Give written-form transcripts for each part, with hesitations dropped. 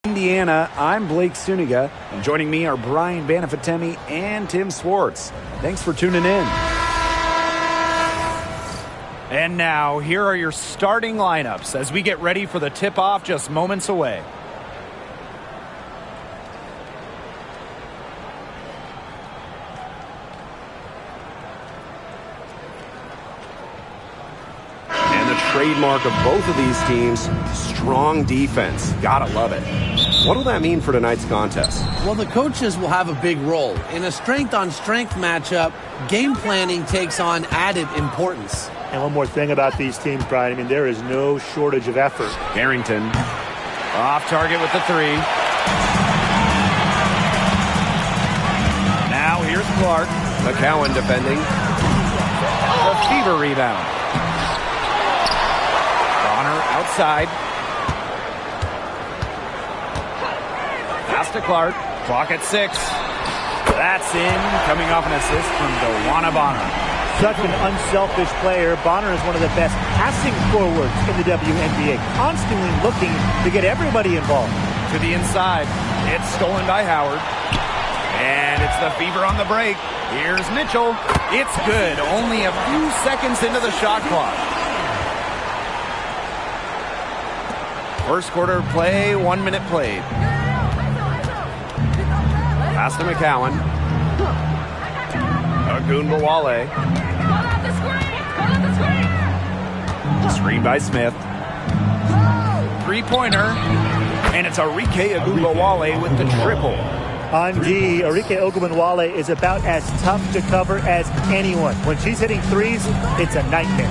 Indiana, I'm Blake Suniga, and joining me are Brian Banafatemi and Tim Swartz. Thanks for tuning in. And now, here are your starting lineups as we get ready for the tip-off just moments away. Trademark of both of these teams, strong defense. Gotta love it. What will that mean for tonight's contest? Well, the coaches will have a big role. In a strength-on-strength matchup, game planning takes on added importance. And one more thing about these teams, Brian, I mean, there is no shortage of effort. Carrington off target with the three. Now here's Clark. McCowan defending. The Fever rebound. Outside. Pass to Clark. Clock at 6. That's in. Coming off an assist from Bonner. Such an unselfish player. Bonner is one of the best passing forwards in the WNBA. Constantly looking to get everybody involved. To the inside. It's stolen by Howard. And it's the Fever on the break. Here's Mitchell. It's good. Only a few seconds into the shot clock. First quarter play, 1 minute played. Pass to McCowan. Ogunbowale. Screen by Smith. Three-pointer. And it's Arike Ogunbowale with the triple. On D, Arike Ogunbowale is about as tough to cover as anyone. When she's hitting threes, it's a nightmare.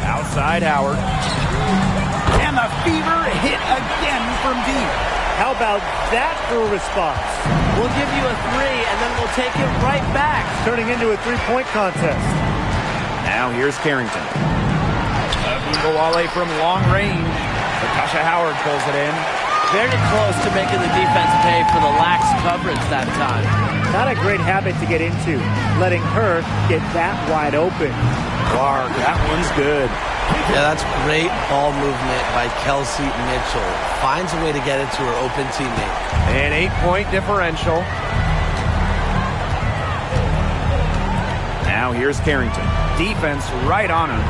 Outside Howard. And the Fever hit again from deep. How about that for a response? We'll give you a three, and then we'll take it right back. Turning into a three-point contest. Now here's Carrington. Ogunbowale from long range. Natasha Howard pulls it in. Very close to making the defense pay for the lax coverage that time. Not a great habit to get into, letting her get that wide open. Clark, that one's good. Yeah, that's great ball movement by Kelsey Mitchell. Finds a way to get it to her open teammate. An 8-point differential. Now here's Carrington. Defense right on her.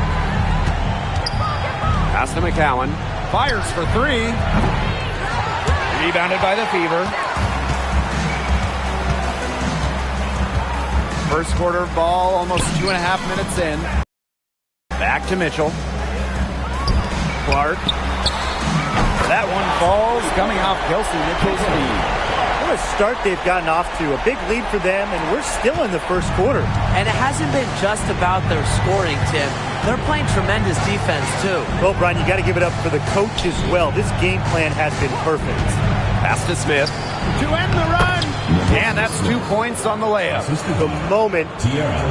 Pass to McCowan. Fires for three. Rebounded by the Fever. First quarter ball, almost 2.5 minutes in. Back to Mitchell. Clark. That one falls, coming off Kelsey Mitchell's lead. What a start they've gotten off to. A big lead for them, and we're still in the first quarter. And it hasn't been just about their scoring, Tim. They're playing tremendous defense, too. Well, Brian, you got to give it up for the coach as well. This game plan has been perfect. Pass to Smith. To end the run. And that's 2 points on the layup. The moment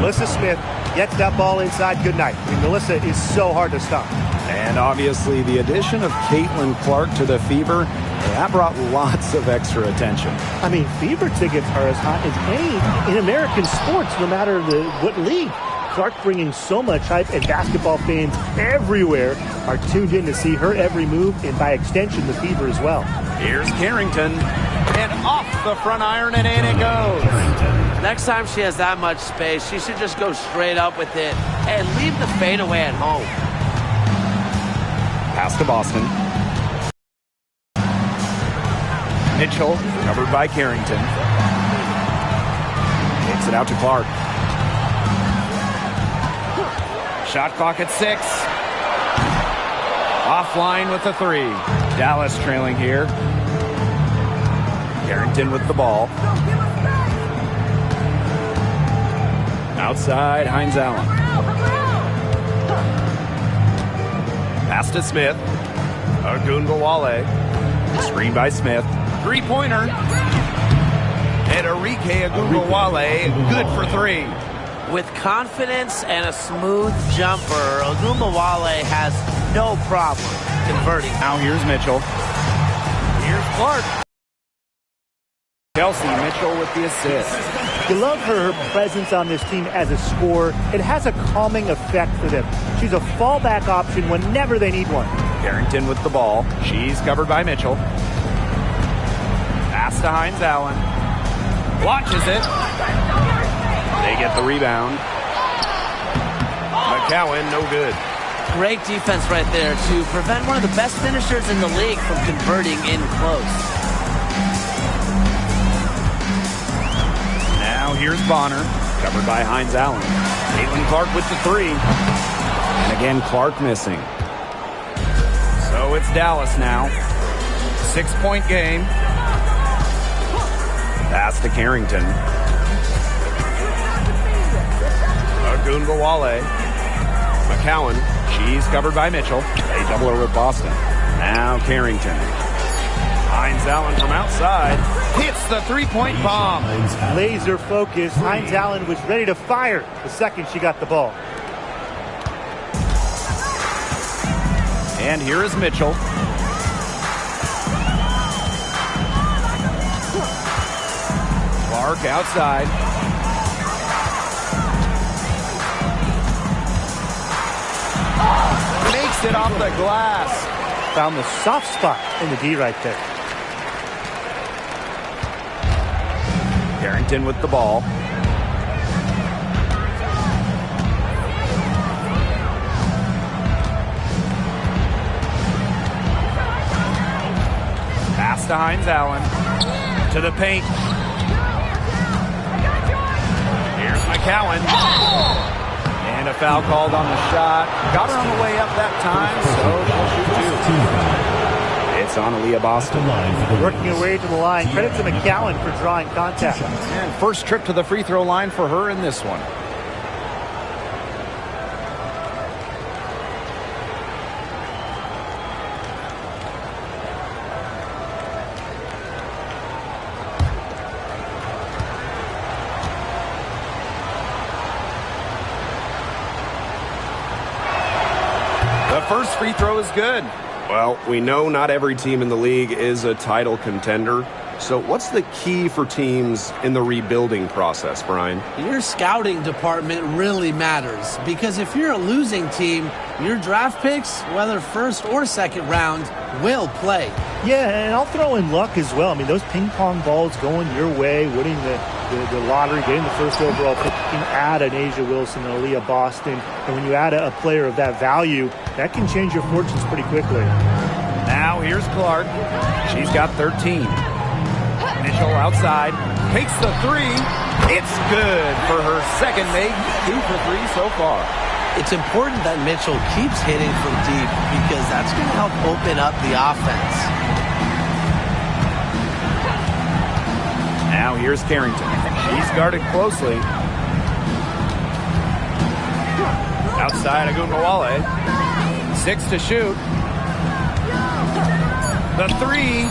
Melissa Smith gets that ball inside, good night. I mean, Melissa is so hard to stop. And obviously the addition of Caitlin Clark to the Fever, that brought lots of extra attention. I mean, Fever tickets are as hot as any in American sports, no matter what league. Clark bringing so much hype, and basketball fans everywhere are tuned in to see her every move, and by extension, the Fever as well. Here's Carrington, and off the front iron, and in it goes. Next time she has that much space, she should just go straight up with it and leave the fadeaway at home. Pass to Boston. Mitchell, covered by Carrington. Takes it out to Clark. Shot clock at 6. Offline with the 3. Dallas trailing here. Carrington with the ball. Outside, Hines Allen. Pass to Smith. Ogunbowale. Screen by Smith. Three-pointer. And Arike Ogunbowale, good for 3. With confidence and a smooth jumper, Ogunbowale has no problem converting. Now here's Mitchell. Here's Clark. Kelsey Mitchell with the assist. You love her presence on this team as a scorer. It has a calming effect for them. She's a fallback option whenever they need one. Carrington with the ball. She's covered by Mitchell. Pass to Hines Allen. Launches it. They get the rebound. McCowan, no good. Great defense right there to prevent one of the best finishers in the league from converting in close. Now here's Bonner, covered by Hines Allen. Caitlin Clark with the three. And again, Clark missing. So it's Dallas now. 6-point game. Pass to Carrington. Ogunbowale. McCowan. She's covered by Mitchell. They double her with Boston. Now Carrington. Hines Allen from outside. Hits the three-point bomb. Laser focus. Hines Allen was ready to fire the second she got the ball. And here is Mitchell. Clark outside. Makes it off the glass. Found the soft spot in the D right there. Carrington with the ball. Pass to Hines Allen. To the paint. Here's McCowan. And a foul called on the shot. Got her on the way up that time, so she'll shoot two. It's on Aaliyah Boston. Working her way to the line. Credit to McCowan for drawing contact. And first trip to the free throw line for her in this one. The first free throw is good. Well, we know not every team in the league is a title contender. So what's the key for teams in the rebuilding process, Brian? Your scouting department really matters because if you're a losing team, your draft picks, whether first or second round, will play. Yeah, and I'll throw in luck as well. I mean, those ping pong balls going your way, winning the lottery, getting the first overall pick, you can add an Asia Wilson, an Aaliyah Boston, and when you add a player of that value, that can change your fortunes pretty quickly. Now here's Clark. She's got 13. Mitchell outside, takes the three. It's good for her second make. 2 for 3 so far. It's important that Mitchell keeps hitting from deep because that's going to help open up the offense. Now here's Carrington. She's guarded closely. Outside Ogunbowale. 6 to shoot. The three.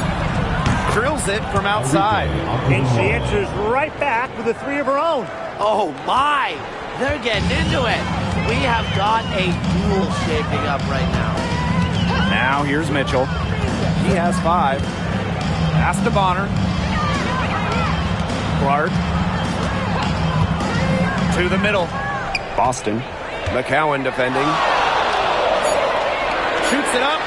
Drills it from outside. And she answers right back with a three of her own. Oh my! They're getting into it. We have got a duel shaping up right now. Now here's Mitchell. He has 5. Pass to Bonner. Clark. To the middle. Boston. McCowan defending. Shoots it up.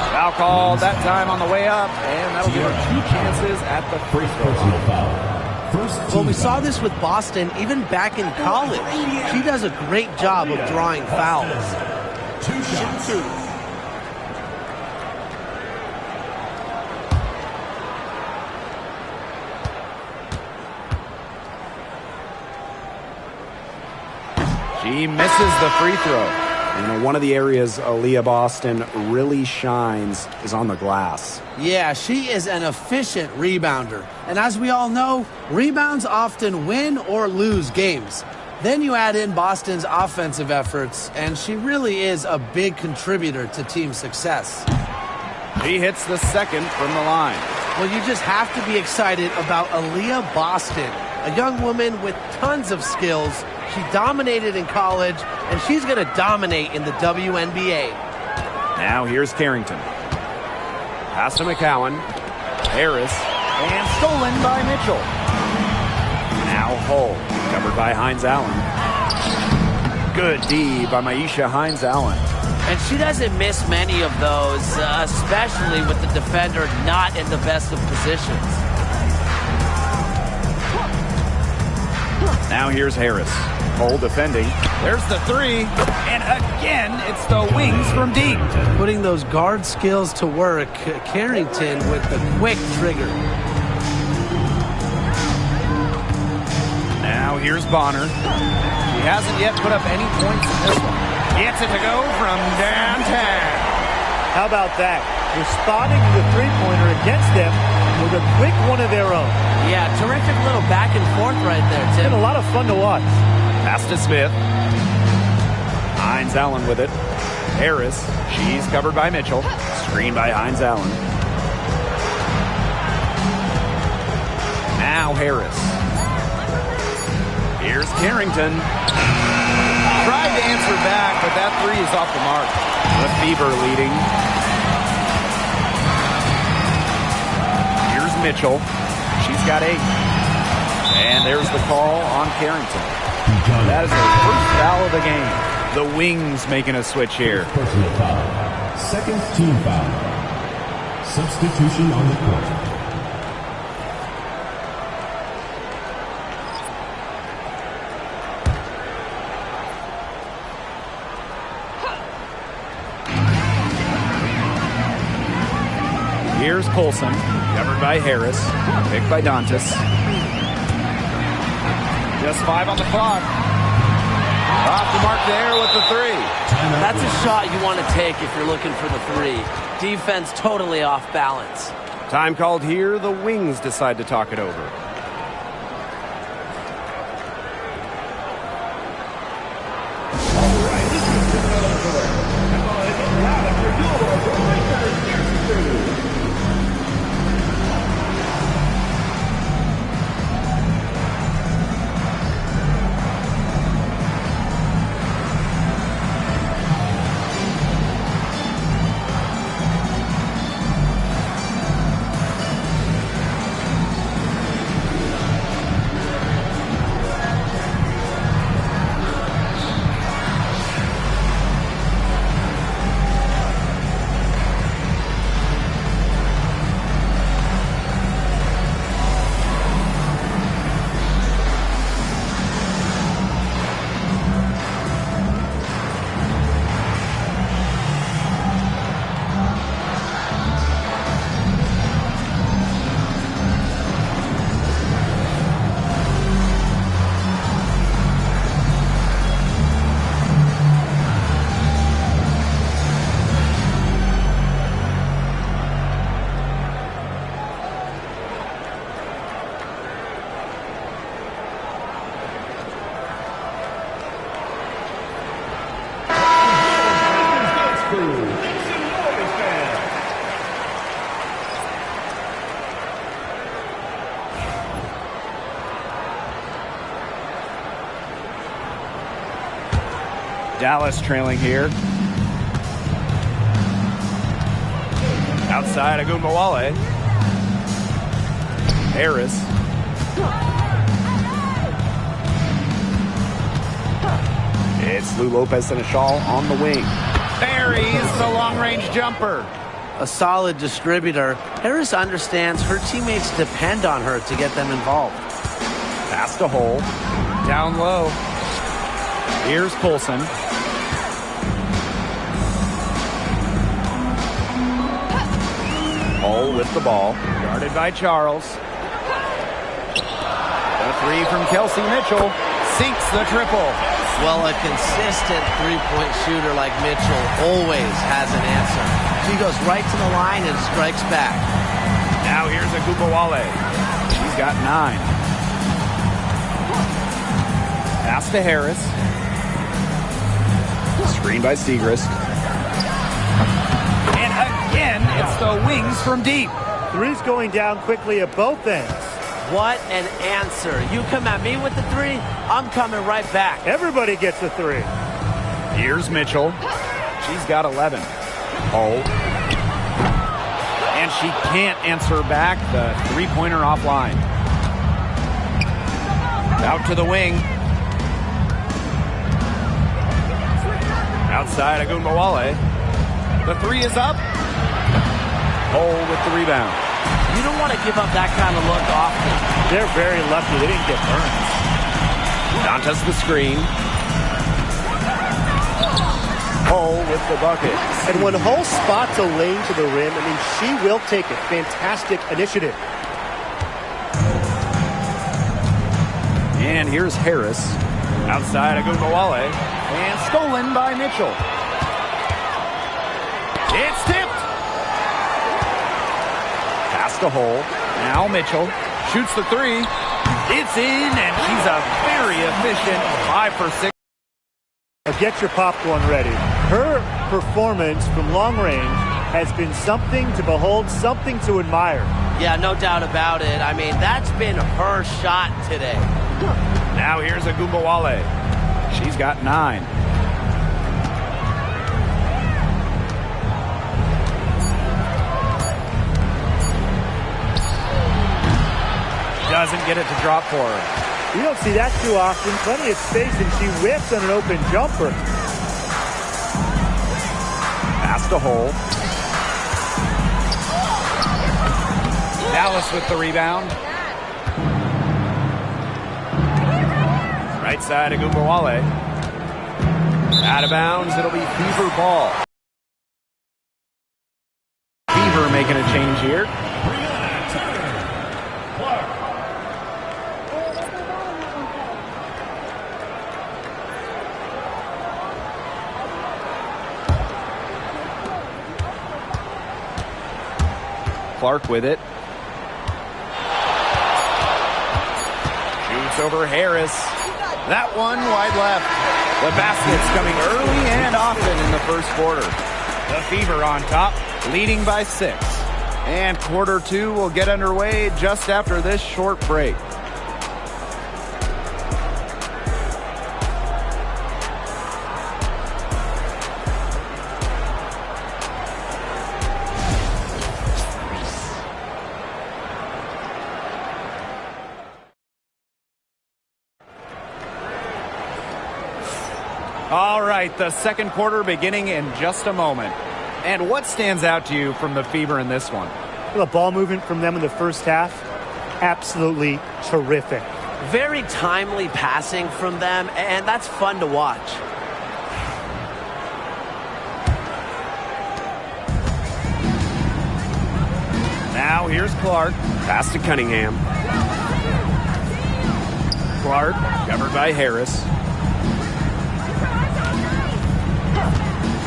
Foul called that time on the way up, and that'll give her 2 chances at the free throw line. Well, we saw this with Boston even back in college. She does a great job of drawing fouls. 2 shots. She misses the free throw. You know, one of the areas Aaliyah Boston really shines is on the glass. Yeah, she is an efficient rebounder. And as we all know, rebounds often win or lose games. Then you add in Boston's offensive efforts, and she really is a big contributor to team success. She hits the second from the line. Well, you just have to be excited about Aaliyah Boston, a young woman with tons of skills. She dominated in college, and she's going to dominate in the WNBA. Now here's Carrington. Pass to McCowan. Harris. And stolen by Mitchell. Now Now Hull, covered by Hines Allen. Good D by Maisha Hines Allen. And she doesn't miss many of those, especially with the defender not in the best of positions. Now here's Harris. Hull defending. There's the three. And again, it's the wings from deep. Putting those guard skills to work, Carrington with the quick trigger. Now here's Bonner. He hasn't yet put up any points in this one. Gets it to go from downtown. How about that? Responding to the three-pointer against them with a quick one of their own. Yeah, terrific little back and forth right there, It's Tim. been a lot of fun to watch. Pass to Smith. Hines Allen with it. Harris. She's covered by Mitchell. Screen by Hines Allen. Now Harris. Here's Carrington. Tried to answer back, but that three is off the mark. The Fever leading. Here's Mitchell. She's got 8. And there's the call on Carrington. That is the first foul of the game. The Wings making a switch here. Personal foul. Second team foul. Substitution on the court. Here's Colson, covered by Harris, picked by Dantas. Just 5 on the clock. Off the mark there with the 3. That's a shot you want to take if you're looking for the 3. Defense totally off balance. Time called here. The Wings decide to talk it over. Dallas trailing here. Outside Agumbawale. Harris. It's Lou Lopez and a shawl on the wing. Buries the long-range jumper. A solid distributor. Harris understands her teammates depend on her to get them involved. Pass to Hull. Down low. Here's Colson. Hull with the ball. Guarded by Charles. The 3 from Kelsey Mitchell. Sinks the triple. Well, a consistent three-point shooter like Mitchell always has an answer. She goes right to the line and strikes back. Now here's Agumbawale. She's got 9. Pass to Harris. Screen by Segrist. And again, it's the Wings from deep. Three's going down quickly at both ends. What an answer. You come at me with the 3, I'm coming right back. Everybody gets a 3. Here's Mitchell. She's got 11. Hull. And she can't answer back. The three-pointer offline. Out to the wing. Outside Agunbowale. The three is up. Hole with the rebound. You don't want to give up that kind of look often. They're very lucky they didn't get burned. Dantas the screen. Hull with the bucket. And when Hull spots a lane to the rim, I mean, she will take it. Fantastic initiative. And here's Harris. Outside Agunbowale. And stolen by Mitchell. It's tipped. Pass to Hull. Now Mitchell shoots the three. It's in, and she's a very efficient 5 for 6. Get your popcorn ready. Her performance from long range has been something to behold, something to admire. Yeah, no doubt about it. I mean, that's been her shot today. Now here's Agunbowale. She's got 9. Doesn't get it to drop for her. You don't see that too often. Plenty of space, and she whips on an open jumper. Pass to Hull. Dallas with the rebound. Right side Agunbowale. Out of bounds. It'll be Fever ball. Fever making a change here. Clark with it. Shoots over Harris. That one wide left. The basket's coming early and often in the first quarter. The Fever on top, leading by 6. And quarter 2 will get underway just after this short break. All right, the second quarter beginning in just a moment. And what stands out to you from the Fever in this one? The ball movement from them in the first half, absolutely terrific. Very timely passing from them, and that's fun to watch. Now here's Clark. Pass to Cunningham. Clark covered by Harris.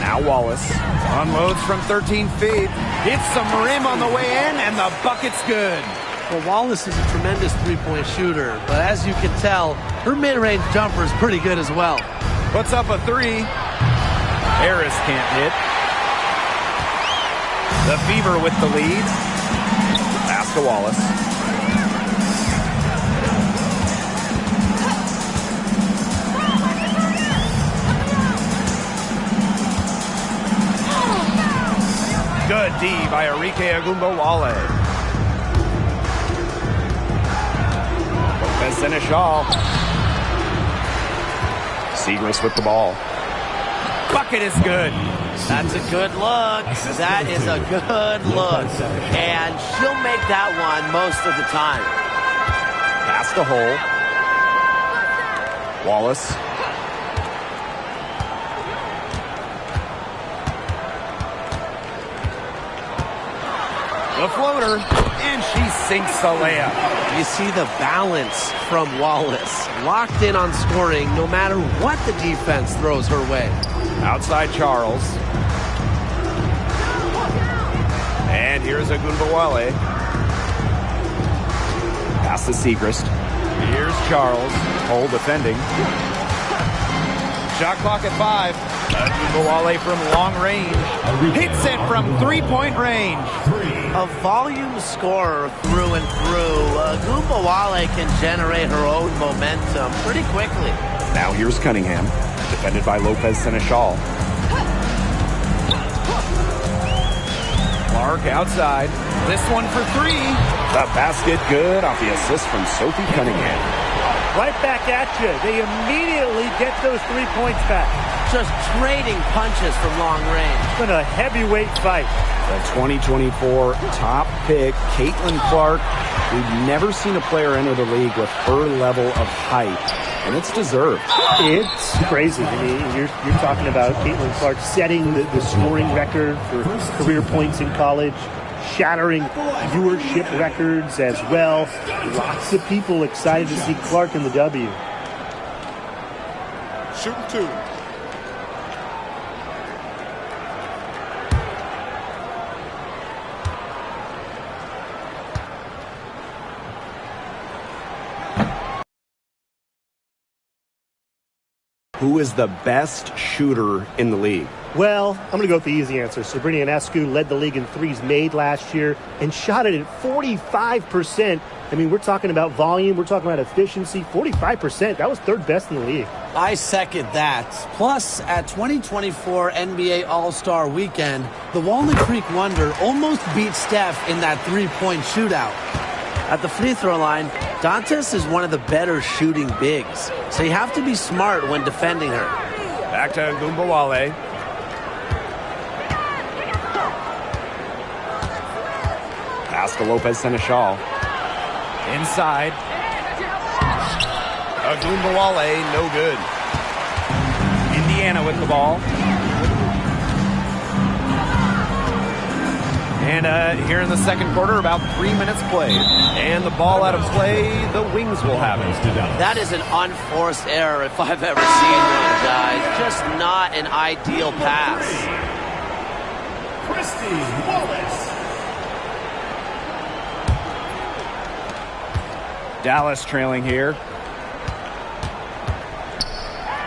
Now Wallace unloads from 13 feet. Hits some rim on the way in, and the bucket's good. Well, Wallace is a tremendous three-point shooter, but as you can tell, her mid-range jumper is pretty good as well. Puts up a 3. Harris can't hit. The Fever with the lead. Pass to Wallace. Good D by Arike Agunbowale. Lopez Seneschal. Segrist with the ball. Bucket is good. That's a good look. That is a good look. And she'll make that one most of the time. Pass to Hull. Wallace. The floater, and she sinks the layup. You see the balance from Wallace. Locked in on scoring no matter what the defense throws her way. Outside Charles. And here's Agunbowale. Pass to Segrist. Here's Charles. Hull defending. Shot clock at 5. Agunbowale from long range. Hits it from three-point range. A volume scorer through and through. Agunbowale can generate her own momentum pretty quickly. Now here's Cunningham. Defended by Lopez Seneschal. Clark outside. This one for 3. The basket good off the assist from Sophie Cunningham. Right back at you. They immediately get those 3 points back. Just trading punches from long range. It's been a heavyweight fight. The 2024 top pick, Caitlin Clark. We've never seen a player enter the league with her level of height, and it's deserved. It's crazy. I mean, you're talking about Caitlin Clark setting the scoring record for career points in college, shattering viewership records as well. Lots of people excited to see Clark in the W. Shooting 2. Who is the best shooter in the league? Well, I'm going to go with the easy answer. Sabrina Ionescu led the league in threes made last year and shot it at 45%. I mean, we're talking about volume. We're talking about efficiency. 45%. That was third best in the league. I second that. Plus, at 2024 NBA All-Star Weekend, the Walnut Creek Wonder almost beat Steph in that three-point shootout. At the free throw line, Dantas is one of the better shooting bigs, so you have to be smart when defending her. Back to Gumbawale. Pass to Lopez Seneschal. Inside. Gumbawale, no good. Indiana with the ball. And here in the second quarter, about 3 minutes played. And the ball out of play, the Wings will have it. That is an unforced error if I've ever seen one, guys. Just not an ideal pass. Christy Wallace. Dallas trailing here.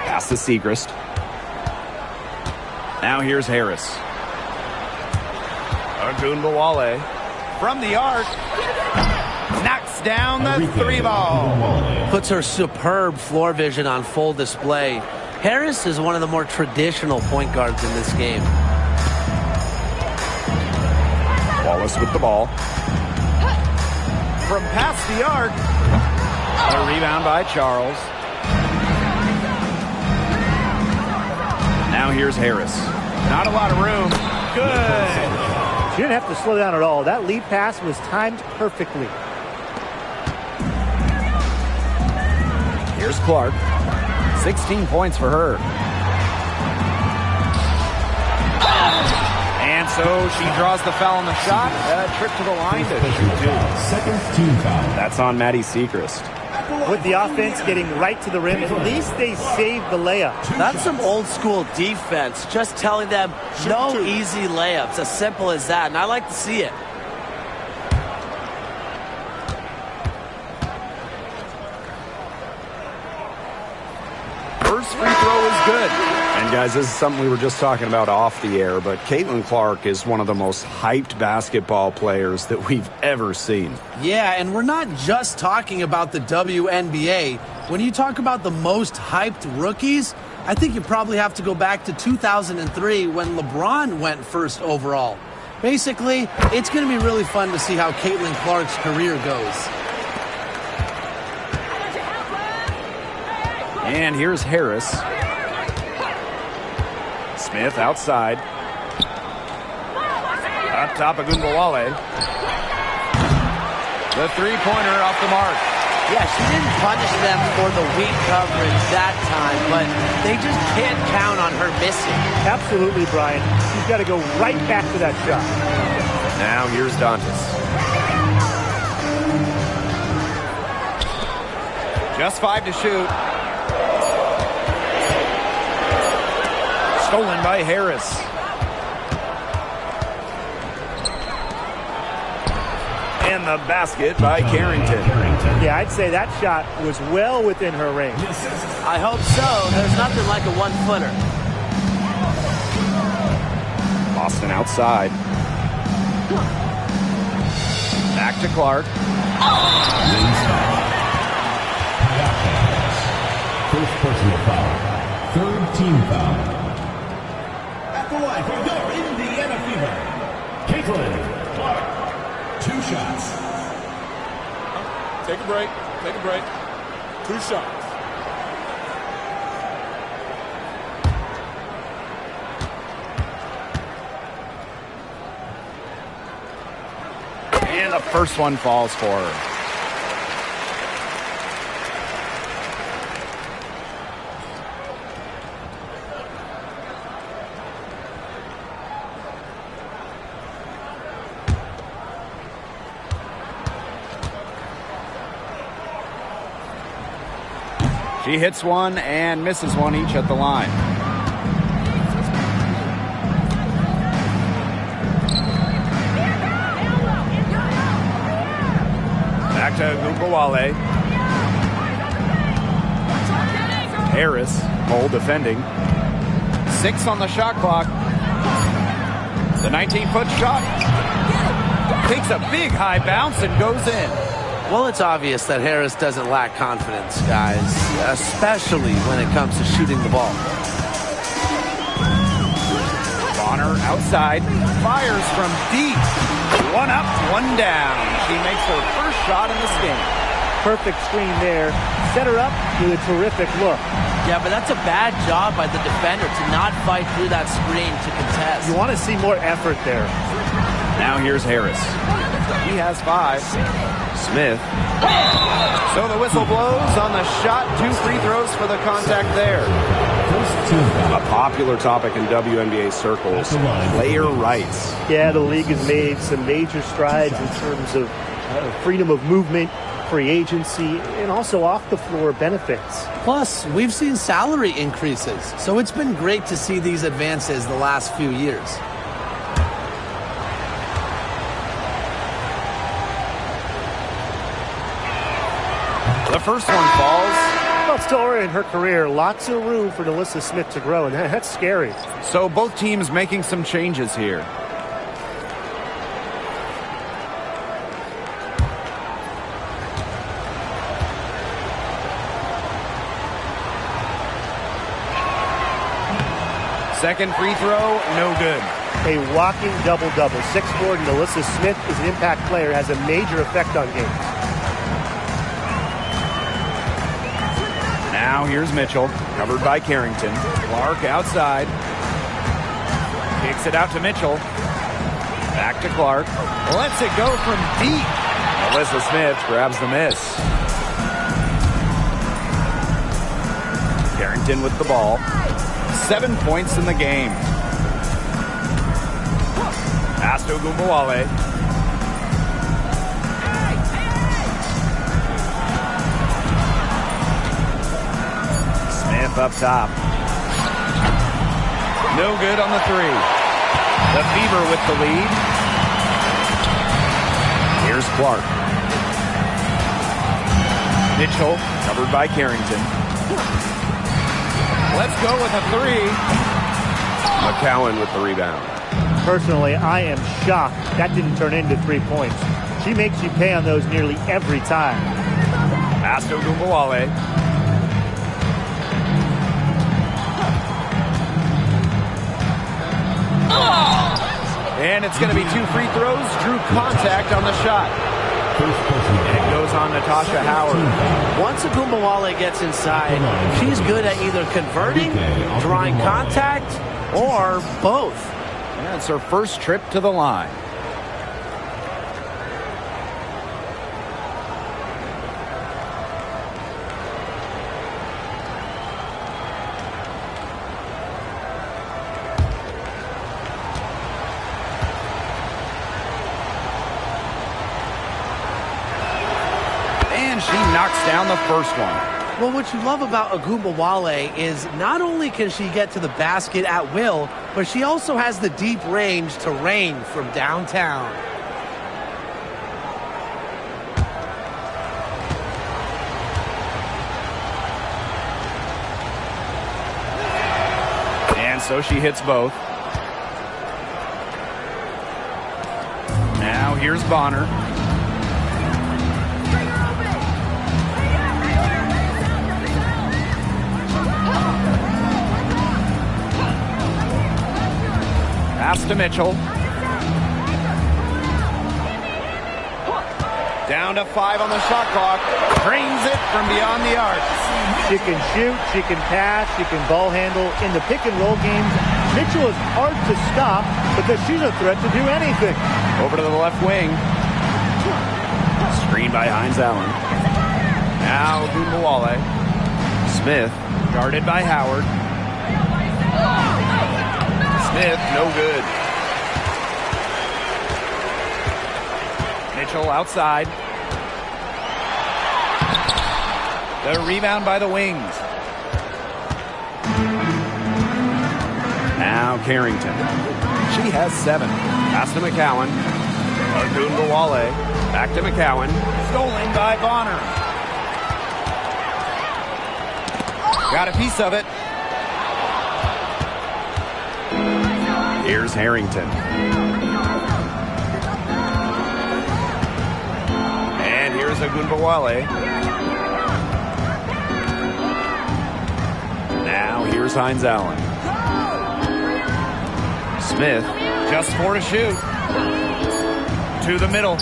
Pass to Segrist. Now here's Harris. Gumbawale from the arc. Knocks down the three ball. Puts her superb floor vision on full display. Harris is one of the more traditional point guards in this game. Wallace with the ball. From past the arc. A rebound by Charles. Now here's Harris. Not a lot of room. Good. She didn't have to slow down at all. That lead pass was timed perfectly. Here's Clark. 16 points for her. And so she draws the foul on the shot. A trip to the line to shoot two. Second team foul. That's on Maddie Segrist. With the offense getting right to the rim, at least they saved the layup. That's some old school defense. Just telling them no easy layups. As simple as that. And I like to see it. First free throw is good. And guys, this is something we were just talking about off the air, but Caitlin Clark is one of the most hyped basketball players that we've ever seen. Yeah, and we're not just talking about the WNBA. When you talk about the most hyped rookies, I think you probably have to go back to 2003 when LeBron went first overall. Basically, it's going to be really fun to see how Caitlin Clark's career goes. And here's Harris. Smith outside. Up top of Gumbawale. The three-pointer off the mark. Yeah, she didn't punish them for the weak coverage that time, but they just can't count on her missing. Absolutely, Brian. She's got to go right back to that shot. Now here's Dantas. Just 5 to shoot. Stolen by Harris. And the basket by Carrington. Yeah, I'd say that shot was well within her range. I hope so. There's nothing like a one-footer. Boston outside. Back to Clark. First personal foul. Third team foul. At the line for your Indiana Fever, Caitlin Clark. 2 shots. Take a break. Take a break. 2 shots. And the first one falls for her. She hits one and misses one each at the line. Back to Gubawale. Harris, Hole defending. 6 on the shot clock. The 19-foot shot takes a big high bounce and goes in. Well, it's obvious that Harris doesn't lack confidence, guys, especially when it comes to shooting the ball. Bonner outside, fires from deep. 1 up, 1 down. She makes her first shot in this game. Perfect screen there. Set her up with a terrific look. Yeah, but that's a bad job by the defender to not fight through that screen to contest. You want to see more effort there. Now here's Harris. He has 5. Smith. So the whistle blows on the shot. 2 free throws for the contact there. A popular topic in WNBA circles, player rights. Yeah, the league has made some major strides in terms of freedom of movement, free agency, and also off-the-floor benefits. Plus, we've seen salary increases, so it's been great to see these advances the last few years. The first one falls. Well, still early in her career, lots of room for Alyssa Smith to grow, and that's scary. So both teams making some changes here. Second free throw, no good. A walking double-double. 6'4", and Alyssa Smith is an impact player, has a major effect on games. Now here's Mitchell, covered by Carrington. Clark outside. Kicks it out to Mitchell. Back to Clark. Lets it go from deep. Alyssa Smith grabs the miss. Carrington with the ball. 7 points in the game. Pass to Gubawale. Smith up top. No good on the 3. The Fever with the lead. Here's Clark. Mitchell, covered by Carrington. Let's go with a 3. McCowan with the rebound. Personally, I am shocked that didn't turn into 3 points. She makes you pay on those nearly every time. Pass to Gubawale. And it's going to be 2 free throws. Drew contact on the shot. And it goes on Natasha Howard. Once Agumbawale gets inside, she's good at either converting, drawing contact, or both. Yeah, it's her first trip to the line. She knocks down the first one. Well, what you love about Agumbawale is not only can she get to the basket at will, but she also has the deep range to rain from downtown. And so she hits both. Now here's Bonner. Pass to Mitchell. Down to 5 on the shot clock. Drains it from beyond the arc. She can shoot, she can pass, she can ball handle. In the pick and roll games, Mitchell is hard to stop because she's a threat to do anything. Over to the left wing. Screen by Hines Allen. Now Ogunbowale. Smith, guarded by Howard. Smith, no good. Mitchell outside. The rebound by the wings. Now Carrington. She has 7. Pass to McCowan. Ogunbowale. Back to McCowan. Stolen by Bonner. Got a piece of it. Here's Harrington. And here's Ogunbowale. Now here's Hines Allen. Smith, just 4 to shoot. To the middle.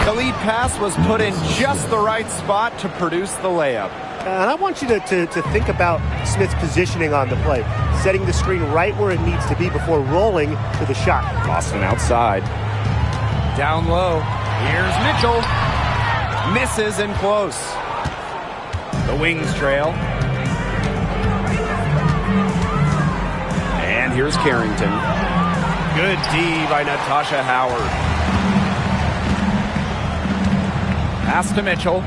The lead pass was put in just the right spot to produce the layup. And I want you to think about Smith's positioning on the play, setting the screen right where it needs to be before rolling to the shot. Boston outside. Down low. Here's Mitchell. Misses and close. The wings trail. And here's Carrington. Good D by Natasha Howard. Pass to Mitchell.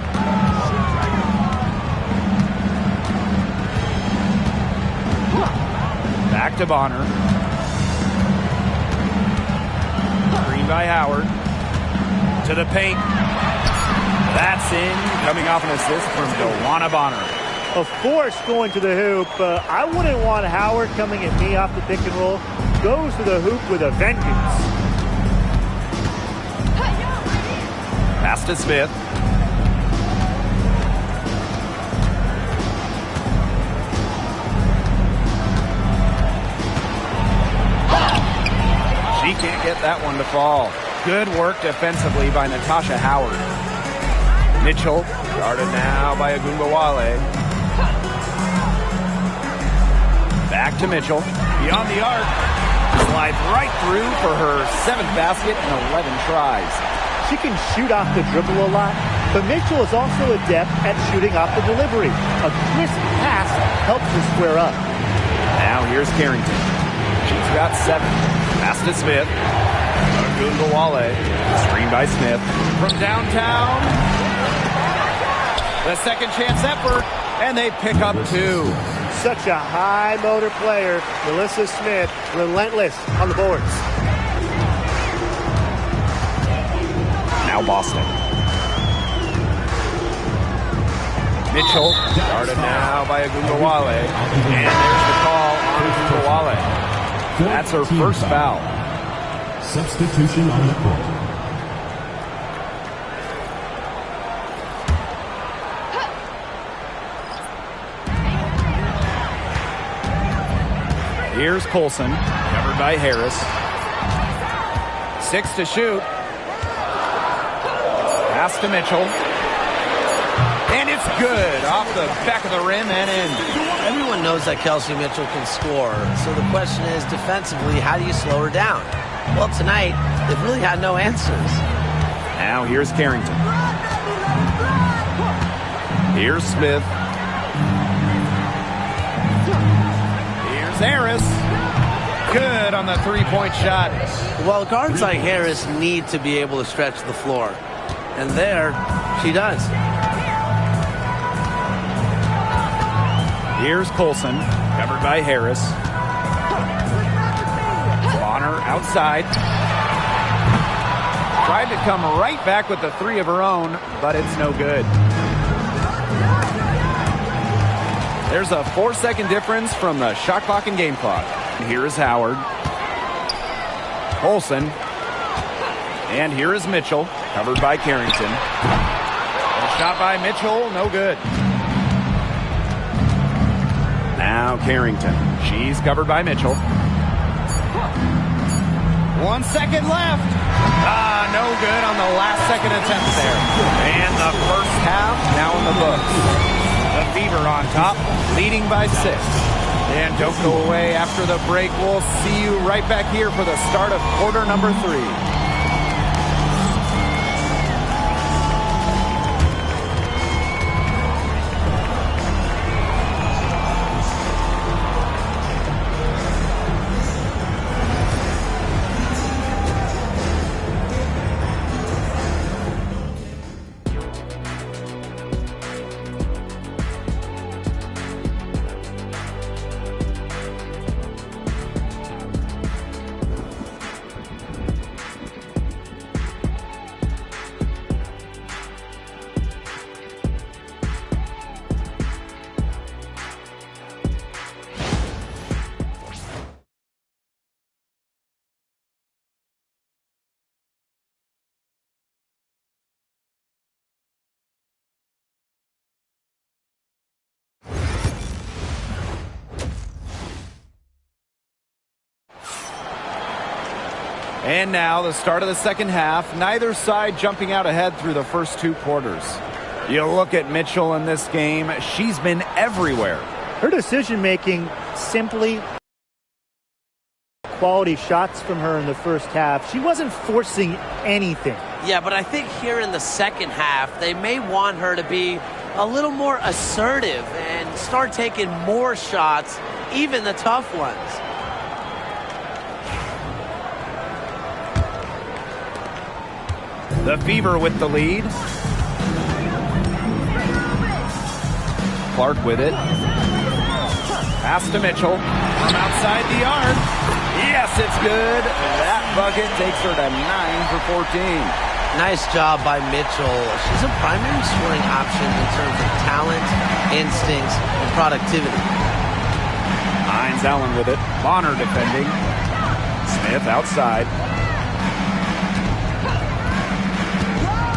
Back to Bonner. Screen by Howard. To the paint. That's in. Coming off an assist from Dewana Bonner. Of course, going to the hoop. I wouldn't want Howard coming at me off the pick and roll. Goes to the hoop with a vengeance. Pass to Smith. She can't get that one to fall. Good work defensively by Natasha Howard. Mitchell, guarded now by Ogunbowale. Back to Mitchell. Beyond the arc. Slides right through for her 7th basket in 11 tries. She can shoot off the dribble a lot, but Mitchell is also adept at shooting off the delivery. A crisp pass helps her square up. Now here's Carrington. She's got 7. Pass to Smith. Ogunbowale. Screen by Smith. From downtown. The second chance effort, and they pick up 2. Such a high motor player, Melissa Smith, relentless on the boards. Now Boston. Mitchell, guarded now by Ogunbowale. And there's the call on Ogunbowale. That's her first foul. Substitution on the court. Here's Colson, covered by Harris. 6 to shoot. Pass to Mitchell. And it's good. Off the back of the rim and in. Everyone knows that Kelsey Mitchell can score. So the question is, defensively, how do you slow her down? Well, tonight, they've really had no answers. Now here's Carrington. Here's Smith. Here's Harris. Good on the 3-point shot. Well, guards like Harris need to be able to stretch the floor. And there, she does. Here's Colson, covered by Harris. Bonner outside. Tried to come right back with the 3 of her own, but it's no good. There's a 4-second difference from the shot clock and game clock. Here is Howard. Colson. And here is Mitchell, covered by Carrington. And shot by Mitchell, no good. Now Carrington. She's covered by Mitchell. 1 second left. No good on the last-second attempt there. And the first half now in the books. The Fever on top, leading by 6. And don't go away after the break. We'll see you right back here for the start of quarter number 3. And now the start of the second half. Neither side jumping out ahead through the first 2 quarters. You look at Mitchell in this game. She's been everywhere. Her decision-making, simply quality shots from her in the first half. She wasn't forcing anything. Yeah, but I think here in the second half, they may want her to be a little more assertive and start taking more shots, even the tough ones. The Fever with the lead. Clark with it. Pass to Mitchell from outside the arc. Yes, it's good. That bucket takes her to 9 for 14. Nice job by Mitchell. She's a primary scoring option in terms of talent, instincts, and productivity. Hines Allen with it. Bonner defending. Smith outside.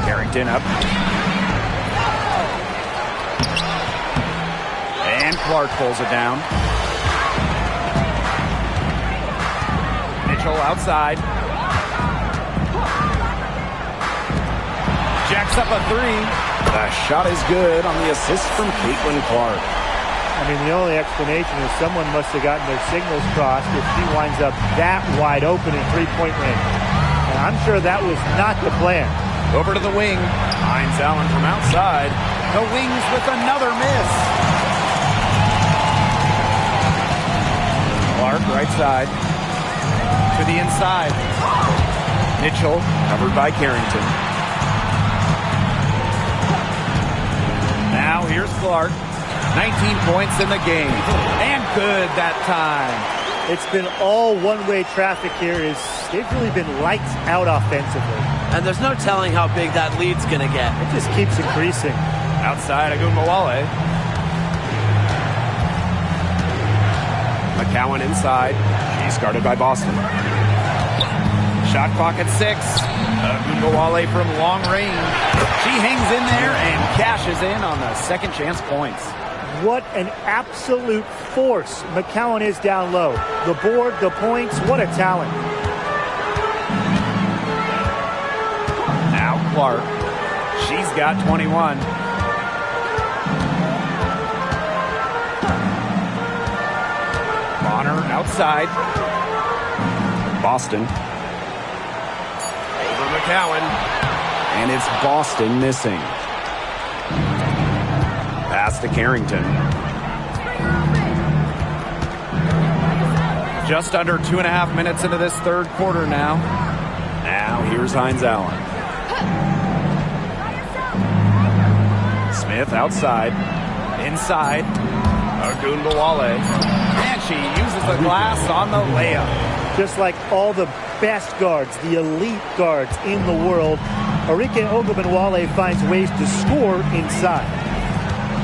Carrington up. And Clark pulls it down. Mitchell outside. Jacks up a 3. The shot is good on the assist from Caitlin Clark. I mean, the only explanation is someone must have gotten their signals crossed if she winds up that wide open in three-point range. And I'm sure that was not the plan. Over to the wing. Hines Allen from outside. The Wings with another miss. Clark right side. To the inside. Mitchell covered by Carrington. Now here's Clark. 19 points in the game. And good that time. It's been all one-way traffic here. They've really been lights out offensively. And there's no telling how big that lead's going to get. It just keeps increasing. Outside Agumbawale. McCowan inside. She's guarded by Boston. Shot clock at 6. Agumbawale from long range. She hangs in there and cashes in on the second chance points. What an absolute force McCowan is down low. The board, the points, what a talent. Now Clark. She's got 21. Bonner outside. Boston. Over McCowan. And it's Boston missing. Pass to Carrington. Just under 2.5 minutes into this third quarter now. Now here's Hines Allen. Smith outside. Inside. Agumbawale. And she uses the glass on the layup. Just like all the best guards, the elite guards in the world, Arike Ogunbowale finds ways to score inside.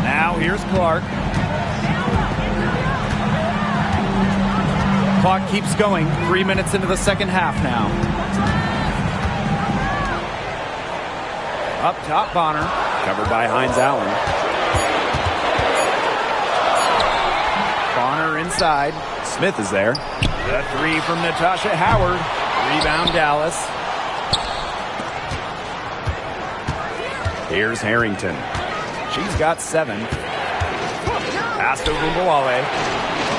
Now here's Clark. Clock keeps going. 3 minutes into the second half now. Up top, Bonner. Covered by Hines Allen. Bonner inside. Smith is there. The 3 from Natasha Howard. Rebound Dallas. Here's Harrington. She's got 7. Pass to Gumbawale.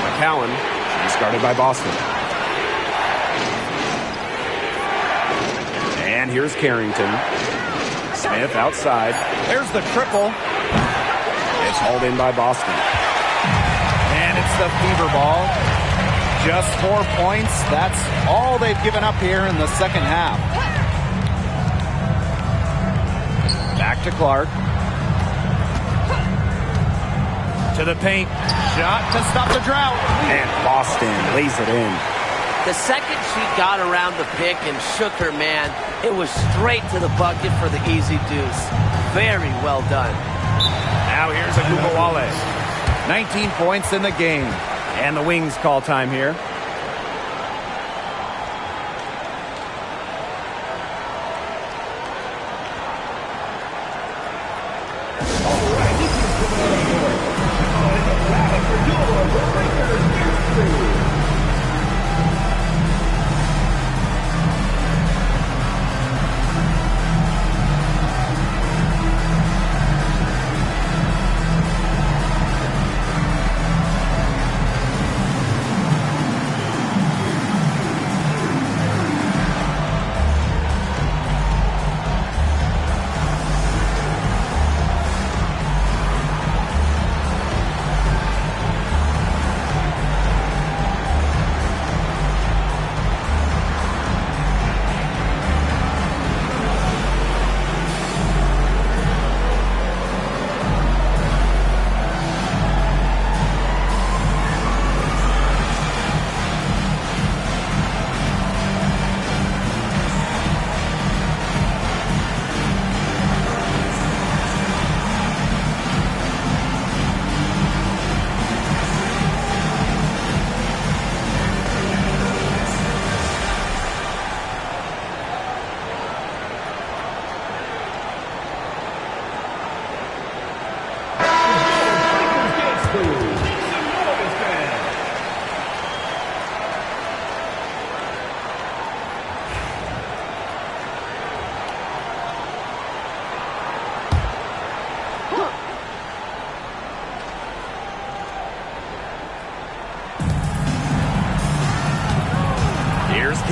McCowan. She's guarded by Boston. And here's Carrington. Smith outside. There's the triple. It's hauled in by Boston. And it's the fever ball. Just 4 points. That's all they've given up here in the second half. Back to Clark. To the paint. Shot to stop the drought. And Boston lays it in. The second she got around the pick and shook her man, it was straight to the bucket for the easy deuce. Very well done. Now here's Agumbawale. 19 points in the game. And the Wings call time here.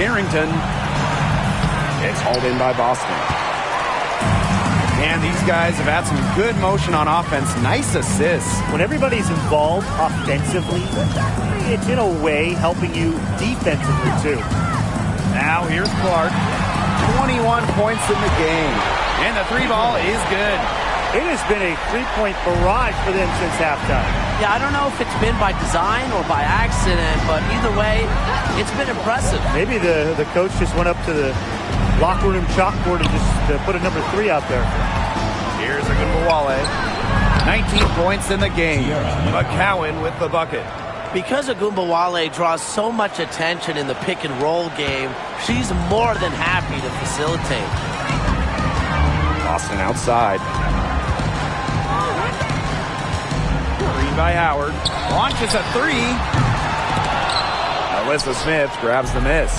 Carrington. It's hauled in by Boston. And these guys have had some good motion on offense. Nice assists. When everybody's involved offensively, it's in a way helping you defensively too. Now here's Clark. 21 points in the game. And the 3 ball is good. It has been a 3-point barrage for them since halftime. Yeah, I don't know if it's been by design or by accident, but either way, it's been impressive. Maybe the coach just went up to the locker room chalkboard and just put a number 3 out there. Here's Agumbawale. 19 points in the game. McCowan with the bucket. Because Agumbawale draws so much attention in the pick and roll game, she's more than happy to facilitate. Boston outside. Green by Howard. Launches a 3. Alyssa Smith grabs the miss.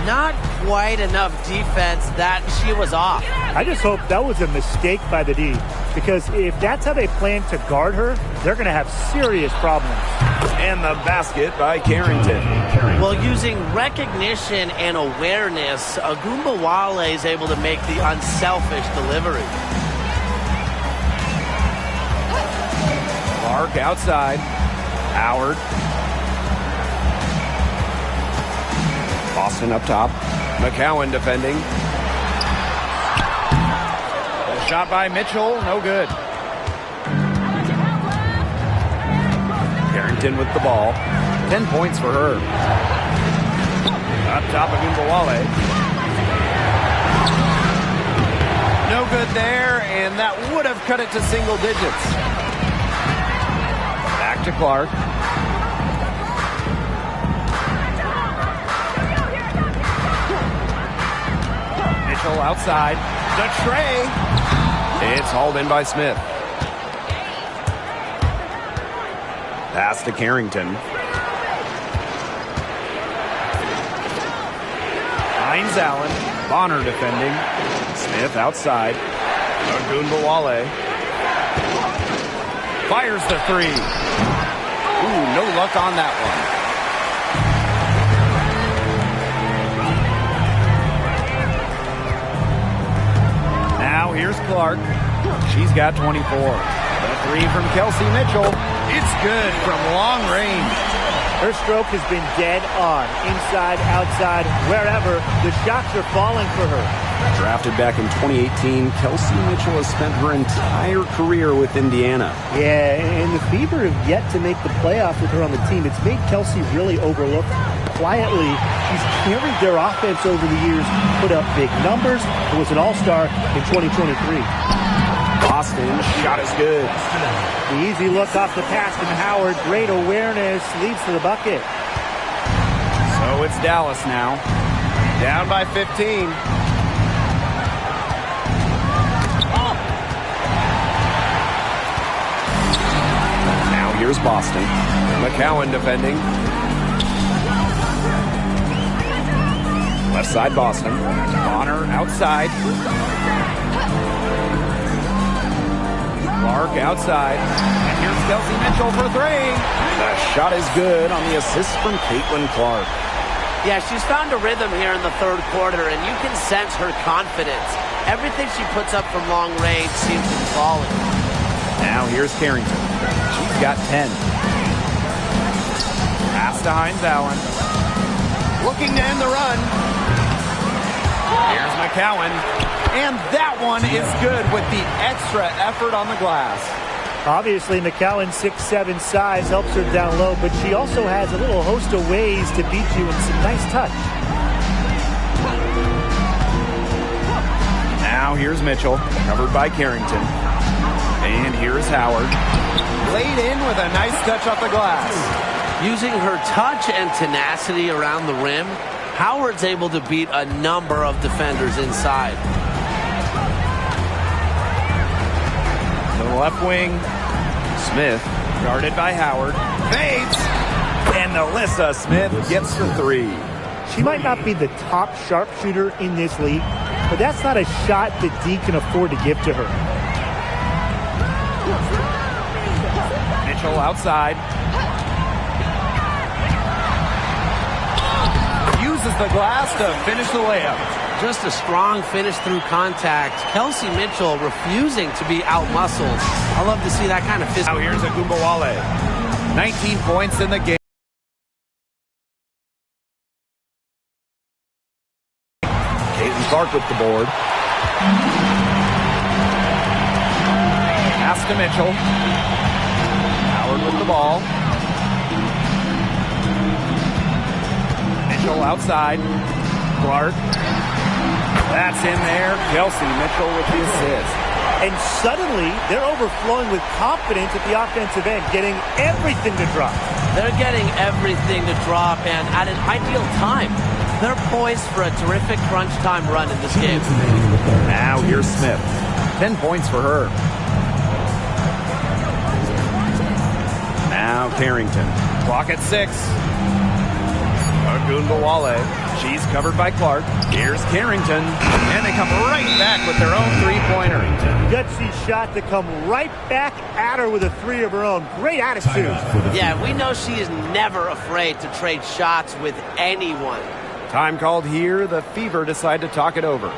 Not quite enough defense that she was off. I just hope that was a mistake by the D, because if that's how they plan to guard her, they're going to have serious problems. And the basket by Carrington. Well, using recognition and awareness, Agumbawale is able to make the unselfish delivery. Clark outside. Howard. Boston up top. McCowan defending. A shot by Mitchell, no good. Carrington with the ball. 10 points for her. Up top of Agumbawale. No good there, and that would have cut it to single digits. Back to Clark. Mitchell outside. The tray. It's hauled in by Smith. Pass to Carrington. Finds Allen. Bonner defending. Smith outside. Ogunbowale fires the three. Ooh, no luck on that one. Now here's Clark. She's got 24. The three from Kelsey Mitchell. It's good from long range. Her stroke has been dead on. Inside, outside, wherever. The shots are falling for her. Drafted back in 2018, Kelsey Mitchell has spent her entire career with Indiana. Yeah, and the Fever have yet to make the playoff with her on the team. It's made Kelsey really overlooked. Quietly, she's carried their offense over the years, put up big numbers, and was an all-star in 2023. Boston, shot is good. The easy look off the pass from Howard. Great awareness, leads to the bucket. So it's Dallas now. Down by 15. Now here's Boston. McCowan defending. Left side Boston. Bonner outside. Clark outside. And here's Kelsey Mitchell for three. The shot is good on the assist from Caitlin Clark. Yeah, she's found a rhythm here in the third quarter, and you can sense her confidence. Everything she puts up from long range seems to be falling. Now here's Carrington. She's got 10. Pass to Hines Allen. Looking to end the run. Here's McCowan. And that one is good with the extra effort on the glass. Obviously, McCowan's 6'7" size helps her down low, but she also has a little host of ways to beat you and some nice touch. Now here's Mitchell, covered by Carrington. And here's Howard. Laid in with a nice touch off the glass. Using her touch and tenacity around the rim, Howard's able to beat a number of defenders inside. To the left wing, Smith, guarded by Howard. Fades! And Alyssa Smith gets the three. She might not be the top sharpshooter in this league, but that's not a shot that D can afford to give to her. Mitchell outside. Uses the glass to finish the layup. Just a strong finish through contact. Kelsey Mitchell refusing to be out-muscled. I love to see that kind of physical. Now here's Ogunbowale. 19 points in the game. Caitlin Clark with the board. Pass to Mitchell. Howard with the ball. Mitchell outside. Clark. That's in there. Kelsey Mitchell with the assist. And suddenly, they're overflowing with confidence at the offensive end, getting everything to drop. They're getting everything to drop, and at an ideal time. They're poised for a terrific crunch time run in this game. Now here's Smith. 10 points for her. Now Carrington. Clock at 6. Ogunbowale. She's covered by Clark. Here's Carrington. And they come right back with their own three-pointer. Gutsy shot to come right back at her with a three of her own. Great attitude. Yeah, we know she is never afraid to trade shots with anyone. Time called here. The Fever decide to talk it over.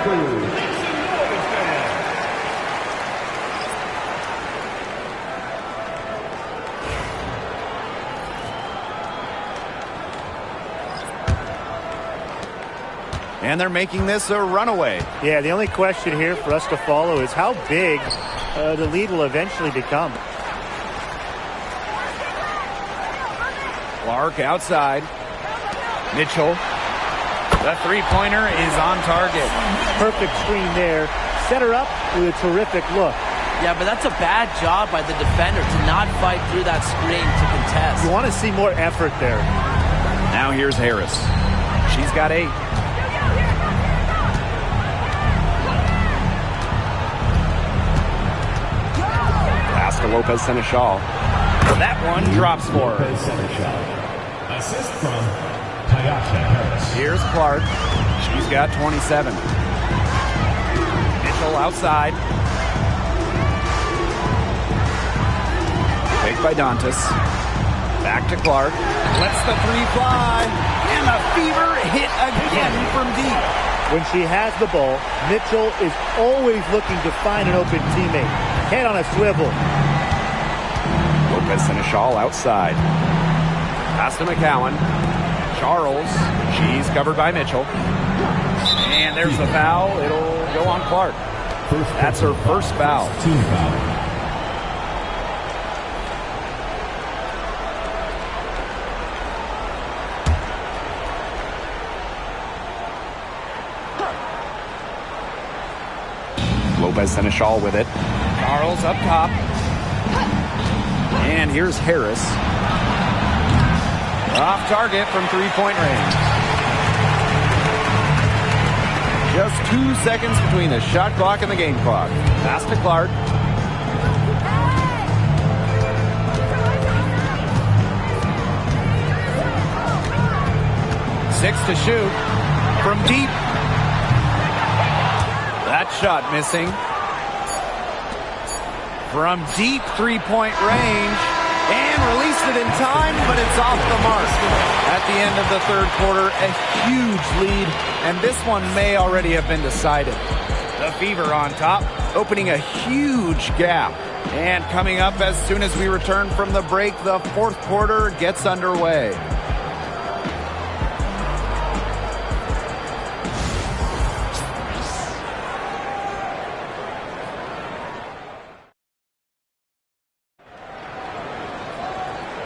school. And they're making this a runaway. Yeah, the only question here for us to follow is how big the lead will eventually become. Clark outside. Mitchell. The three-pointer is on target. Perfect screen there. Set her up with a terrific look. Yeah, but that's a bad job by the defender to not fight through that screen to contest. You want to see more effort there. Now here's Harris. She's got 8. Pass to Lopez Seneschal. That one drops for her. Assist from Tyasha Harris. Here's Clark. She's got 27. Mitchell outside. Picked by Dantas. Back to Clark. Lets the 3 fly. And the Fever hit again from deep. When she has the ball, Mitchell is always looking to find an open teammate. Head on a swivel. Lopez Seneschal outside. Pass to McCowan. Charles. She's covered by Mitchell. And there's the foul. It'll go on Clark. That's her first foul. Team foul. Lopez Seneschal with it. Charles up top. And here's Harris. Off target from three-point range. Just 2 seconds between the shot clock and the game clock. Pass to Clark. Six to shoot. From deep. That shot missing. From deep three-point range. And released it in time, but it's off the mark. At the end of the third quarter, a huge lead, and this one may already have been decided. The Fever on top, opening a huge gap. And coming up as soon as we return from the break, the fourth quarter gets underway.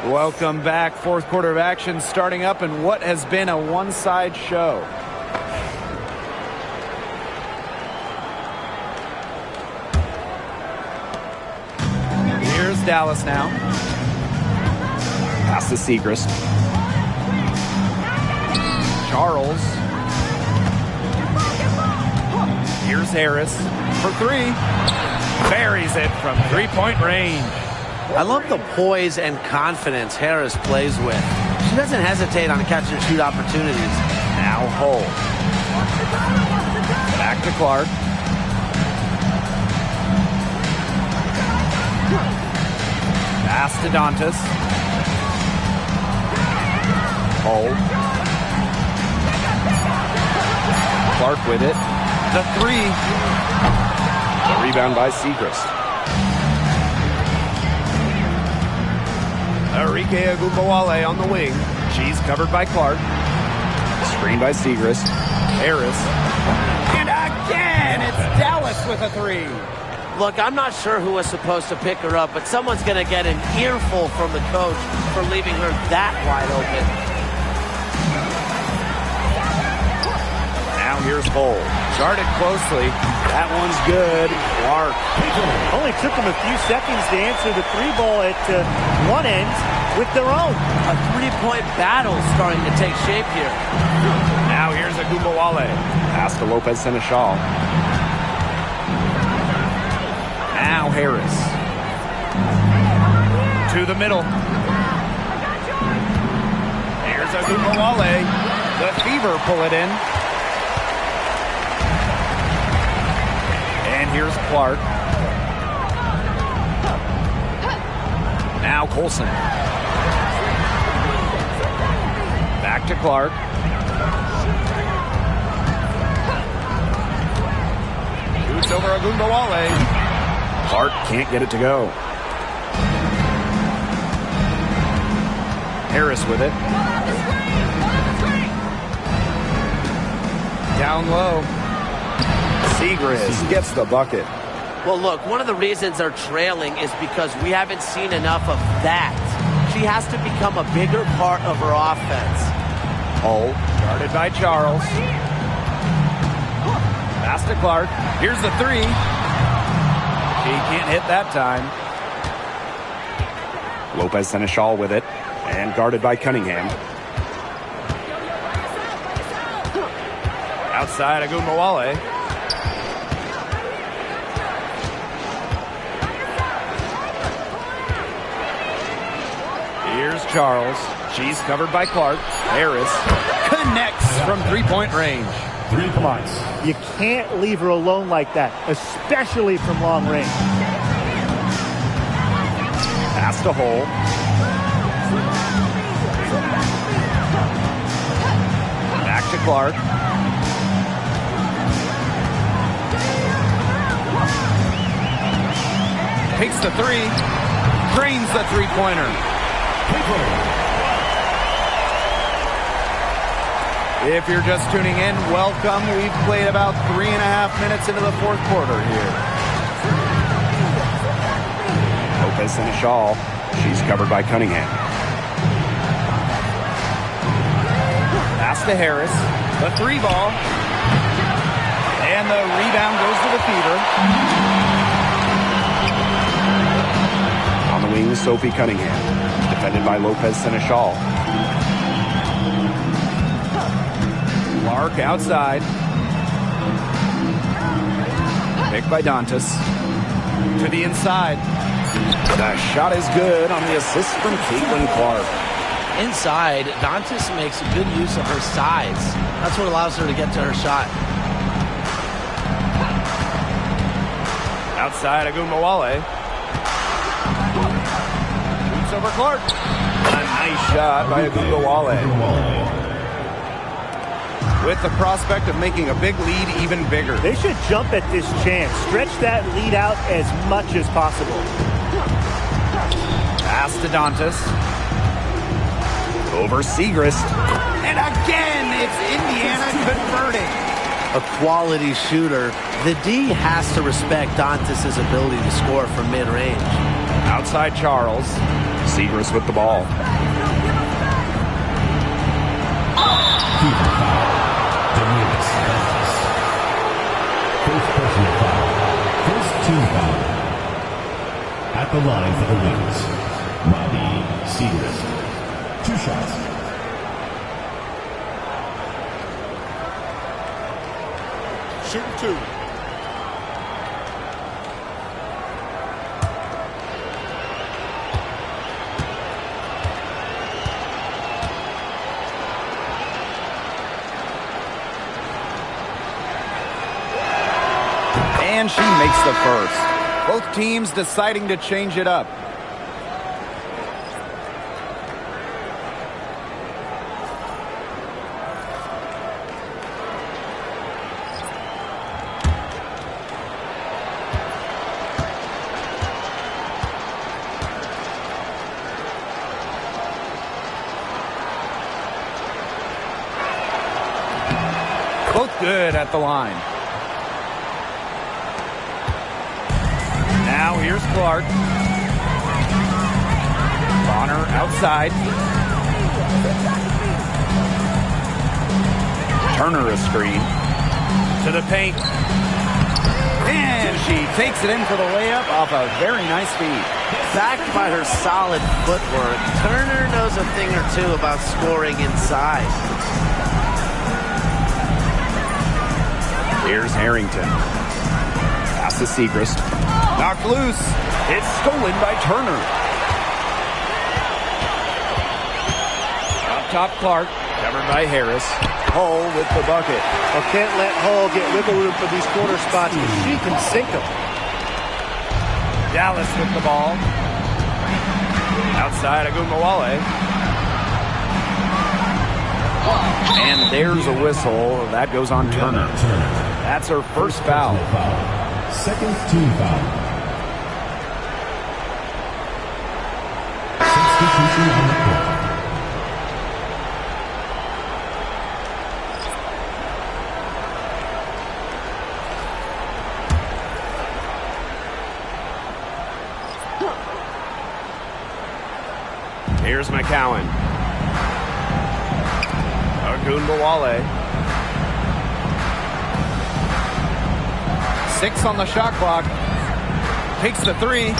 Welcome back. Fourth quarter of action starting up in what has been a one-side show. Here's Dallas now. Pass to Segrist. Charles. Here's Harris for 3. Buries it from three-point range. I love the poise and confidence Harris plays with. She doesn't hesitate on catch and shoot opportunities. Now Hull. Back to Clark. Pass to Dantas. Hull. Clark with it. The 3. The rebound by Segrist. Enrique Agumbawale on the wing. She's covered by Clark. Screen by Segrist. Harris. And again, it's Dallas with a 3. Look, I'm not sure who was supposed to pick her up, but someone's going to get an earful from the coach for leaving her that wide open. Now here's Hull. Guarded closely. That one's good. Clark. Only took them a few seconds to answer the 3 ball at one end with their own. A three-point battle starting to take shape here. Now here's Agumbawale. Pass to Lopez Seneschal. Now Harris. To the middle. Here's Agumbawale. The Fever pull it in. And here's Clark. Now Colson. Back to Clark. Ogunbowale. Clark can't get it to go. Harris with it. Down low. Siegrist gets the bucket. Well, look, one of the reasons they're trailing is because we haven't seen enough of that. She has to become a bigger part of her offense. Hull, guarded by Charles. Pass to Clark. Here's the three. He can't hit that time. Lopez Seneschal with it, and guarded by Cunningham. Outside Ogunbowale. Here's Charles. She's covered by Clark. Harris connects from three-point range. 3 points. You can't leave her alone like that, especially from long range. Pass to Hull. Back to Clark. Takes the three. Drains the three-pointer. If you're just tuning in, welcome. We've played about 3.5 minutes into the fourth quarter here. Lopez Seneschal. She's covered by Cunningham. Pass to Harris. The three ball. And the rebound goes to the feeder. On the wing, Sophie Cunningham. Defended by Lopez Seneschal. Clark outside. Picked by Dantas. To the inside. The shot is good on the assist from Caitlin Clark. Inside, Dantas makes good use of her size. That's what allows her to get to her shot. Outside Ogunbowale. Shoots over Clark. A nice shot by Ogunbowale. With the prospect of making a big lead even bigger. They should jump at this chance. Stretch that lead out as much as possible. Pass to Dantas. Over Siegrist. And again, it's Indiana converting. A quality shooter. The D has to respect Dantas' ability to score from mid-range. Outside Charles. Siegrist with the ball. First personal foul. First team foul. At the line for the Wings, Maddie Siegrist. 2 shots. Shooting 2. And she makes the first. Both teams deciding to change it up. Both good at the line. Now here's Clark. Bonner outside. Turner a screen. To the paint. And she takes it in for the layup off a very nice feed. Backed by her solid footwork, Turner knows a thing or two about scoring inside. Here's Harrington. Pass to Siegrist. Knocked loose. It's stolen by Turner. Up top, Clark. Covered by Harris. Hull with the bucket. Well, can't let Hull get wiggle room for these corner spots because she can sink them. Dallas with the ball. Outside Ogunbowale. And there's a whistle. That goes on Turner. That's her first foul. Second team foul. Substitution on the court. Here's McCowan. Ogunbowale. 6 on the shot clock. Takes the 3.